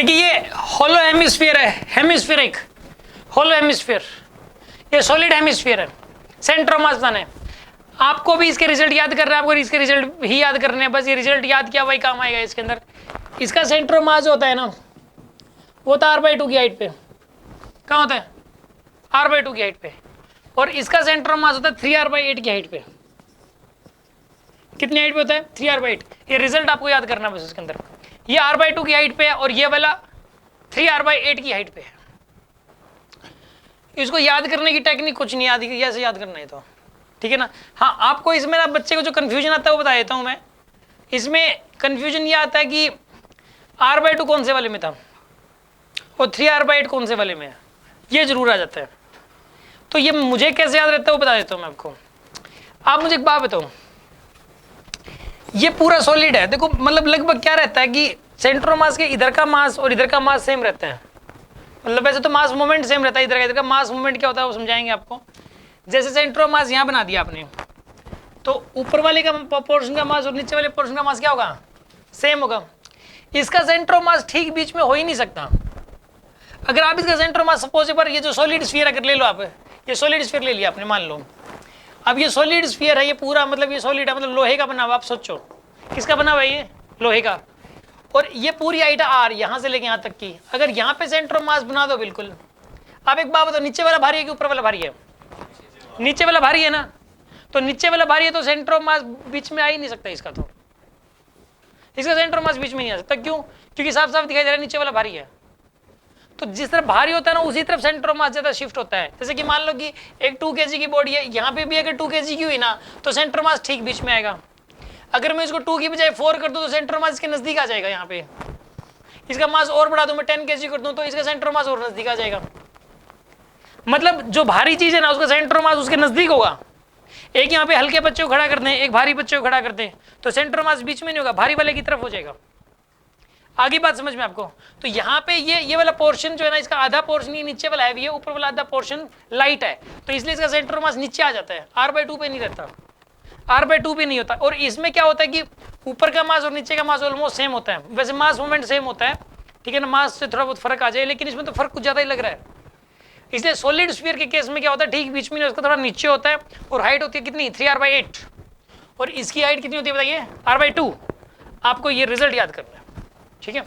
देखिए ये होलो हेमिस्फीयर है, हेमिस्फीरिक होलो हेमिस्फीयर, ये सॉलिड हेमिस्फीयर है, सेंटर ऑफ मास बताना है। आपको भी इसके रिजल्ट याद करना है, आपको इसके रिजल्ट ही याद करने हैं, बस ये रिजल्ट याद किया वही काम आएगा इसके अंदर। इसका सेंटर ऑफ मास होता है ना, वो होता है r/2 की हाइट पे। कहाँ होता है? r/2 की हाइट पे। और इसका सेंटर ऑफ मास होता है 3r/8 की हाइट पे। कितनी हाइट पे होता है? 3r/8। ये रिजल्ट आपको याद करना है बस इसके अंदर। ये r/2 की हाइट पे है और ये वाला 3r/8 की हाइट पे है। इसको याद करने की टेक्निक कुछ नहीं याद, ऐसे याद करना है तो ठीक है ना। हाँ, आपको इसमें ना बच्चे को जो कंफ्यूजन आता है वो बता देता हूँ मैं। इसमें कंफ्यूजन ये आता है कि r/2 कौन से वाले में था और 3r/8 कौन से वाले में है, ये जरूर आ जाता है। तो ये मुझे कैसे याद रहता है वो बता देता हूँ मैं आपको। आप मुझे एक बात बताओ, ये पूरा सॉलिड है, देखो मतलब लगभग क्या रहता है कि सेंटर ऑफ मास के इधर का मास और इधर का मास सेम रहता है। मतलब वैसे तो मास मोमेंट सेम रहता है, इधर का मास मोमेंट क्या होता है वो समझाएंगे आपको। जैसे सेंटर ऑफ मास यहाँ बना दिया आपने, तो ऊपर वाले का पोर्शन का मास और नीचे वाले पोर्शन का मास क्या होगा? सेम होगा। इसका सेंटर ऑफ मास ठीक बीच में हो ही नहीं सकता। अगर आप इसका सेंटर ऑफ मास सपोज पर ये जो सॉलिड स्फीयर अगर ले लो, आप ये सॉलिड स्फीयर ले लिया आपने, मान लो अब ये सॉलिड स्फीयर है, ये पूरा मतलब ये सॉलिड है, मतलब लोहे का बना हुआ। आप सोचो किसका बना हुआ है? ये लोहे का। और ये पूरी हाइट r यहाँ से लेके यहाँ तक की। अगर यहाँ पे सेंटर ऑफ मास बना दो बिल्कुल, आप एक बात बताओ, नीचे वाला भारी है कि ऊपर वाला भारी है? नीचे वाला भारी है ना। तो नीचे वाला भारी है तो सेंटर ऑफ मास बीच में आ ही नहीं सकता इसका। तो इसका सेंटर ऑफ मास बीच में नहीं आ सकता। क्यों? क्योंकि साफ साफ दिखाई दे रहा है नीचे वाला भारी है। तो जिस तरफ भारी होता है ना उसी तरफ सेंटर ऑफ मास ज्यादा शिफ्ट होता है। जैसे कि मान लो कि एक 2 kg की बॉडी है, यहाँ पे भी अगर 2 kg की हुई ना तो सेंटर ऑफ मास ठीक बीच में आएगा। अगर मैं इसको 2 की बजाय 4 कर दूं तो सेंटर ऑफ मास इसके नजदीक आ जाएगा। यहाँ पे इसका मास और बढ़ा दूं, मैं 10 kg कर दूं तो इसका सेंटर ऑफ मास और नजदीक आ जाएगा। मतलब जो भारी चीज है ना उसका सेंटर ऑफ मास उसके नजदीक होगा। एक यहाँ पे हल्के बच्चे को खड़ा कर दें, एक भारी बच्चे को खड़ा कर दें, तो सेंटर ऑफ मास बीच में नहीं होगा, भारी वाले की तरफ हो जाएगा। आगे बात समझ में आपको? तो यहाँ पे ये वाला पोर्शन जो है ना, इसका आधा पोर्शन ये नीचे वाला हैवी है, ऊपर वाला आधा पोर्शन लाइट है, तो इसलिए इसका सेंटर ऑफ मास नीचे आ जाता है, r/2 पे नहीं रहता, r/2 पे नहीं होता। और इसमें क्या होता है कि ऊपर का मास और नीचे का मास ऑलमोस्ट सेम होता है। वैसे मास मूवमेंट सेम होता है, ठीक है ना, मास से थोड़ा बहुत फर्क आ जाए, लेकिन इसमें तो फर्क कुछ ज्यादा ही लग रहा है। इसलिए सॉलिड स्फीयर के केस में क्या होता है, ठीक बीच में उसका थोड़ा नीचे होता है और हाइट होती है कितनी? 3r/8। और इसकी हाइट कितनी होती है बताइए? r/2। आपको ये रिजल्ट याद करना है, ठीक है।